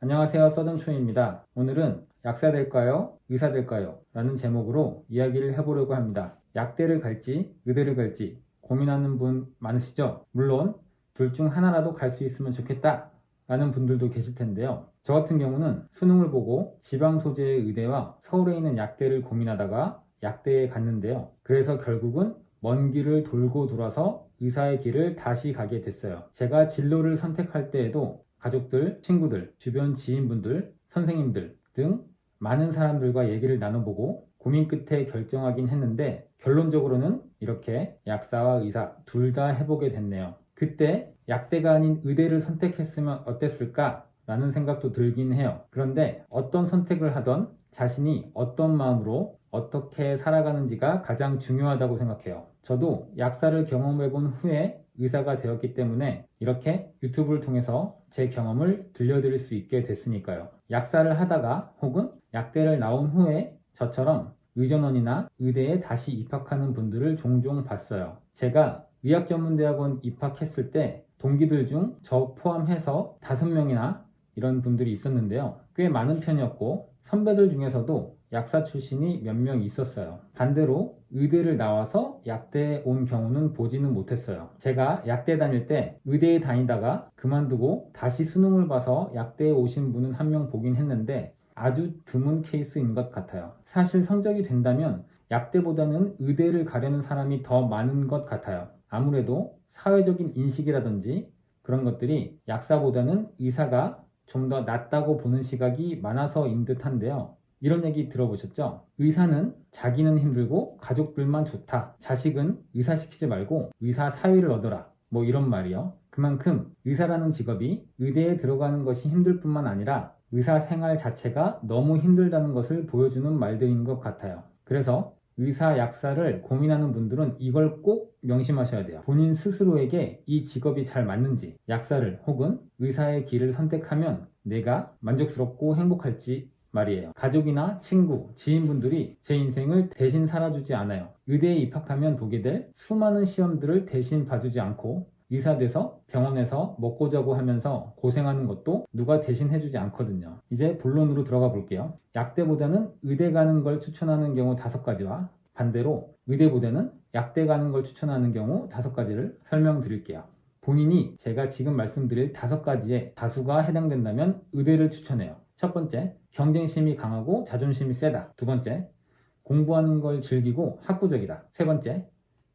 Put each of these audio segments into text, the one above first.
안녕하세요. 서든초입니다. 오늘은 약사 될까요? 의사 될까요? 라는 제목으로 이야기를 해보려고 합니다. 약대를 갈지 의대를 갈지 고민하는 분 많으시죠? 물론 둘 중 하나라도 갈 수 있으면 좋겠다 라는 분들도 계실 텐데요. 저 같은 경우는 수능을 보고 지방 소재의 의대와 서울에 있는 약대를 고민하다가 약대에 갔는데요. 그래서 결국은 먼 길을 돌고 돌아서 의사의 길을 다시 가게 됐어요. 제가 진로를 선택할 때에도 가족들, 친구들, 주변 지인분들, 선생님들 등 많은 사람들과 얘기를 나눠보고 고민 끝에 결정하긴 했는데 결론적으로는 이렇게 약사와 의사 둘 다 해보게 됐네요. 그때 약대가 아닌 의대를 선택했으면 어땠을까? 라는 생각도 들긴 해요. 그런데 어떤 선택을 하던 자신이 어떤 마음으로 어떻게 살아가는지가 가장 중요하다고 생각해요. 저도 약사를 경험해본 후에 의사가 되었기 때문에 이렇게 유튜브를 통해서 제 경험을 들려드릴 수 있게 됐으니까요. 약사를 하다가 혹은 약대를 나온 후에 저처럼 의전원이나 의대에 다시 입학하는 분들을 종종 봤어요. 제가 의학전문대학원 입학했을 때 동기들 중 저 포함해서 5명이나 이런 분들이 있었는데요. 꽤 많은 편이었고 선배들 중에서도 약사 출신이 몇 명 있었어요. 반대로 의대를 나와서 약대에 온 경우는 보지는 못했어요. 제가 약대 다닐 때 의대에 다니다가 그만두고 다시 수능을 봐서 약대에 오신 분은 한 명 보긴 했는데 아주 드문 케이스인 것 같아요. 사실 성적이 된다면 약대보다는 의대를 가려는 사람이 더 많은 것 같아요. 아무래도 사회적인 인식이라든지 그런 것들이 약사보다는 의사가 좀 더 낫다고 보는 시각이 많아서인 듯한데요. 이런 얘기 들어보셨죠? 의사는 자기는 힘들고 가족들만 좋다. 자식은 의사 시키지 말고 의사 사위를 얻어라. 뭐 이런 말이요. 그만큼 의사라는 직업이 의대에 들어가는 것이 힘들 뿐만 아니라 의사 생활 자체가 너무 힘들다는 것을 보여주는 말들인 것 같아요. 그래서 의사, 약사를 고민하는 분들은 이걸 꼭 명심하셔야 돼요. 본인 스스로에게 이 직업이 잘 맞는지, 약사를 혹은 의사의 길을 선택하면 내가 만족스럽고 행복할지 말이에요. 가족이나 친구, 지인분들이 제 인생을 대신 살아주지 않아요. 의대에 입학하면 보게 될 수많은 시험들을 대신 봐주지 않고 의사 돼서 병원에서 먹고 자고 하면서 고생하는 것도 누가 대신 해주지 않거든요. 이제 본론으로 들어가 볼게요. 약대보다는 의대 가는 걸 추천하는 경우 5가지와 반대로 의대보다는 약대 가는 걸 추천하는 경우 5가지를 설명드릴게요. 본인이 제가 지금 말씀드릴 5가지에 다수가 해당된다면 의대를 추천해요. 첫 번째, 경쟁심이 강하고 자존심이 세다. 두 번째, 공부하는 걸 즐기고 학구적이다. 세 번째,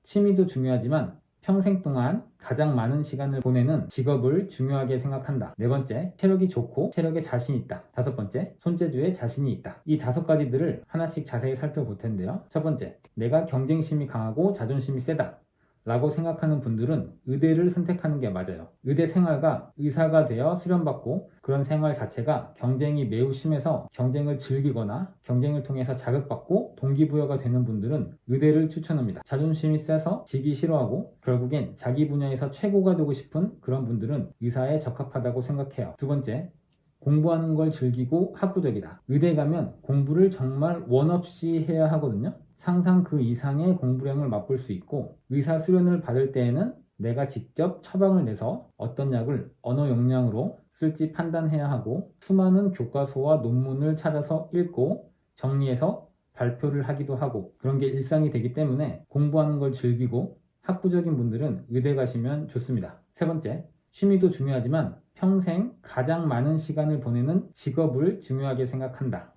취미도 중요하지만 평생 동안 가장 많은 시간을 보내는 직업을 중요하게 생각한다. 네 번째, 체력이 좋고 체력에 자신 있다. 다섯 번째, 손재주에 자신이 있다. 이 5가지들을 하나씩 자세히 살펴볼 텐데요. 첫 번째, 내가 경쟁심이 강하고 자존심이 세다 라고 생각하는 분들은 의대를 선택하는 게 맞아요. 의대 생활과 의사가 되어 수련받고 그런 생활 자체가 경쟁이 매우 심해서 경쟁을 즐기거나 경쟁을 통해서 자극받고 동기부여가 되는 분들은 의대를 추천합니다. 자존심이 세서 지기 싫어하고 결국엔 자기 분야에서 최고가 되고 싶은 그런 분들은 의사에 적합하다고 생각해요. 두 번째, 공부하는 걸 즐기고 학구적이다. 의대 가면 공부를 정말 원 없이 해야 하거든요. 상상 그 이상의 공부량을 맛볼 수 있고 의사 수련을 받을 때에는 내가 직접 처방을 내서 어떤 약을 어느 용량으로 쓸지 판단해야 하고 수많은 교과서와 논문을 찾아서 읽고 정리해서 발표를 하기도 하고 그런 게 일상이 되기 때문에 공부하는 걸 즐기고 학구적인 분들은 의대 가시면 좋습니다. 세 번째, 취미도 중요하지만 평생 가장 많은 시간을 보내는 직업을 중요하게 생각한다.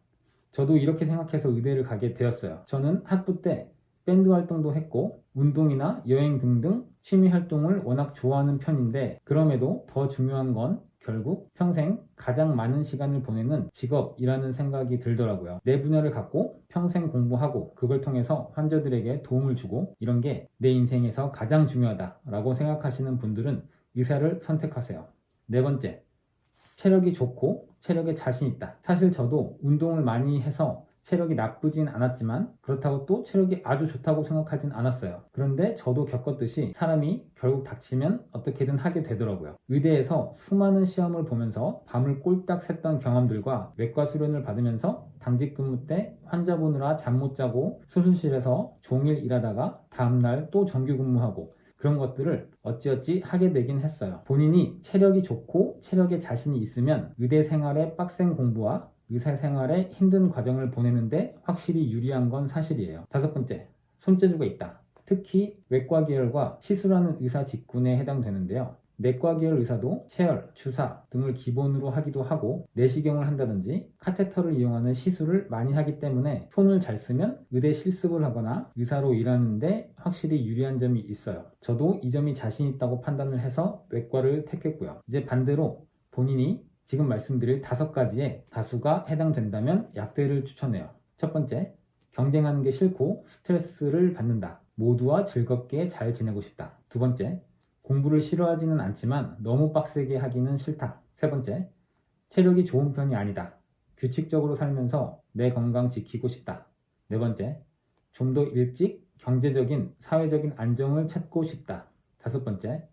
저도 이렇게 생각해서 의대를 가게 되었어요. 저는 학부 때 밴드 활동도 했고 운동이나 여행 등등 취미 활동을 워낙 좋아하는 편인데 그럼에도 더 중요한 건 결국 평생 가장 많은 시간을 보내는 직업이라는 생각이 들더라고요. 내 분야를 갖고 평생 공부하고 그걸 통해서 환자들에게 도움을 주고 이런 게 내 인생에서 가장 중요하다라고 생각하시는 분들은 의사를 선택하세요. 네 번째, 체력이 좋고 체력에 자신 있다. 사실 저도 운동을 많이 해서 체력이 나쁘진 않았지만 그렇다고 또 체력이 아주 좋다고 생각하진 않았어요. 그런데 저도 겪었듯이 사람이 결국 닥치면 어떻게든 하게 되더라고요. 의대에서 수많은 시험을 보면서 밤을 꼴딱 샜던 경험들과 외과 수련을 받으면서 당직 근무 때 환자 보느라 잠 못 자고 수술실에서 종일 일하다가 다음날 또 정규 근무하고 그런 것들을 어찌어찌 하게 되긴 했어요. 본인이 체력이 좋고 체력에 자신이 있으면 의대 생활의 빡센 공부와 의사 생활의 힘든 과정을 보내는데 확실히 유리한 건 사실이에요. 다섯 번째, 손재주가 있다. 특히 외과 계열과 시술하는 의사 직군에 해당되는데요. 내과 계열 의사도 체열, 주사 등을 기본으로 하기도 하고 내시경을 한다든지 카테터를 이용하는 시술을 많이 하기 때문에 손을 잘 쓰면 의대 실습을 하거나 의사로 일하는데 확실히 유리한 점이 있어요. 저도 이 점이 자신 있다고 판단을 해서 외과를 택했고요. 이제 반대로 본인이 지금 말씀드릴 5가지에 다수가 해당된다면 약대를 추천해요. 첫 번째, 경쟁하는 게 싫고 스트레스를 받는다. 모두와 즐겁게 잘 지내고 싶다. 두 번째, 공부를 싫어하지는 않지만 너무 빡세게 하기는 싫다. 세 번째, 체력이 좋은 편이 아니다. 규칙적으로 살면서 내 건강 지키고 싶다. 네 번째, 좀 더 일찍 경제적인, 사회적인 안정을 찾고 싶다. 다섯 번째,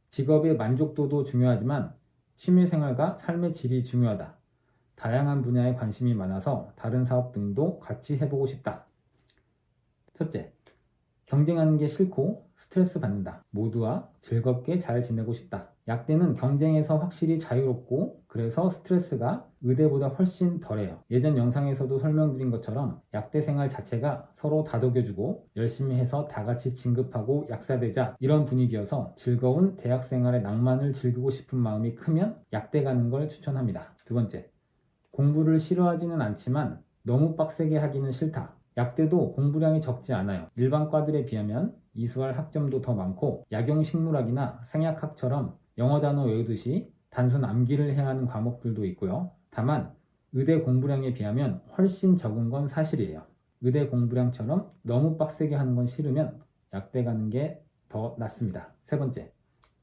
직업의 만족도도 중요하지만 취미생활과 삶의 질이 중요하다. 다양한 분야에 관심이 많아서 다른 사업 등도 같이 해보고 싶다. 첫째, 경쟁하는 게 싫고 스트레스 받는다. 모두와 즐겁게 잘 지내고 싶다. 약대는 경쟁에서 확실히 자유롭고 그래서 스트레스가 의대보다 훨씬 덜해요. 예전 영상에서도 설명드린 것처럼 약대 생활 자체가 서로 다독여주고 열심히 해서 다 같이 진급하고 약사되자 이런 분위기여서 즐거운 대학 생활의 낭만을 즐기고 싶은 마음이 크면 약대 가는 걸 추천합니다. 두 번째, 공부를 싫어하지는 않지만 너무 빡세게 하기는 싫다. 약대도 공부량이 적지 않아요. 일반 과들에 비하면 이수할 학점도 더 많고 약용식물학이나 생약학처럼 영어 단어 외우듯이 단순 암기를 해야 하는 과목들도 있고요. 다만 의대 공부량에 비하면 훨씬 적은 건 사실이에요. 의대 공부량처럼 너무 빡세게 하는 건 싫으면 약대 가는 게 더 낫습니다. 세 번째,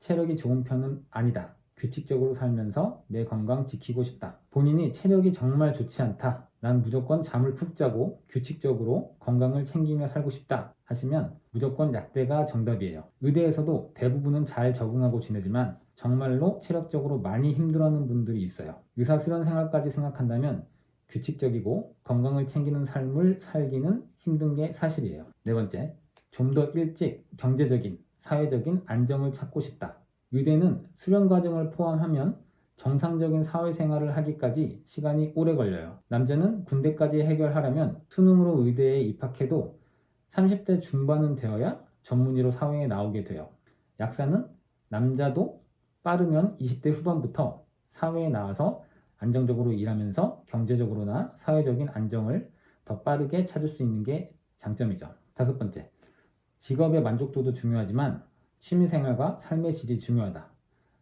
체력이 좋은 편은 아니다. 규칙적으로 살면서 내 건강 지키고 싶다. 본인이 체력이 정말 좋지 않다. 난 무조건 잠을 푹 자고 규칙적으로 건강을 챙기며 살고 싶다 하시면 무조건 약대가 정답이에요. 의대에서도 대부분은 잘 적응하고 지내지만 정말로 체력적으로 많이 힘들어하는 분들이 있어요. 의사 수련 생활까지 생각한다면 규칙적이고 건강을 챙기는 삶을 살기는 힘든 게 사실이에요. 네 번째, 좀 더 일찍 경제적인, 사회적인 안정을 찾고 싶다. 의대는 수련 과정을 포함하면 정상적인 사회생활을 하기까지 시간이 오래 걸려요. 남자는 군대까지 해결하려면 수능으로 의대에 입학해도 30대 중반은 되어야 전문의로 사회에 나오게 돼요. 약사는 남자도 빠르면 20대 후반부터 사회에 나와서 안정적으로 일하면서 경제적으로나 사회적인 안정을 더 빠르게 찾을 수 있는 게 장점이죠. 다섯 번째, 직업의 만족도도 중요하지만 취미생활과 삶의 질이 중요하다.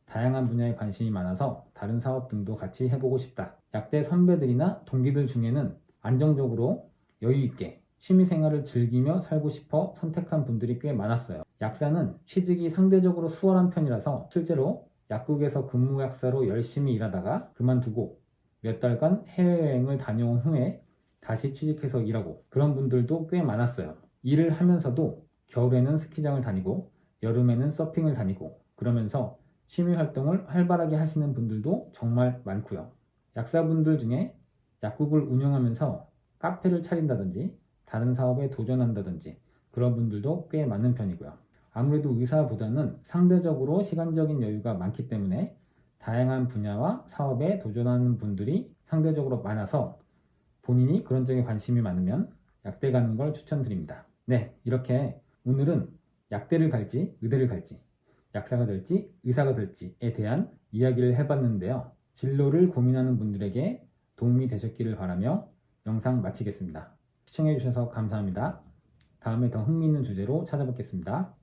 다양한 분야에 관심이 많아서 다른 사업 등도 같이 해보고 싶다. 약대 선배들이나 동기들 중에는 안정적으로 여유있게 취미생활을 즐기며 살고 싶어 선택한 분들이 꽤 많았어요. 약사는 취직이 상대적으로 수월한 편이라서 실제로 약국에서 근무 약사로 열심히 일하다가 그만두고 몇 달간 해외여행을 다녀온 후에 다시 취직해서 일하고 그런 분들도 꽤 많았어요. 일을 하면서도 겨울에는 스키장을 다니고 여름에는 서핑을 다니고 그러면서 취미 활동을 활발하게 하시는 분들도 정말 많고요. 약사분들 중에 약국을 운영하면서 카페를 차린다든지 다른 사업에 도전한다든지 그런 분들도 꽤 많은 편이고요. 아무래도 의사보다는 상대적으로 시간적인 여유가 많기 때문에 다양한 분야와 사업에 도전하는 분들이 상대적으로 많아서 본인이 그런 쪽에 관심이 많으면 약대 가는 걸 추천드립니다. 네, 이렇게 오늘은 약대를 갈지 의대를 갈지 약사가 될지 의사가 될지에 대한 이야기를 해봤는데요. 진로를 고민하는 분들에게 도움이 되셨기를 바라며 영상 마치겠습니다. 시청해주셔서 감사합니다. 다음에 더 흥미있는 주제로 찾아뵙겠습니다.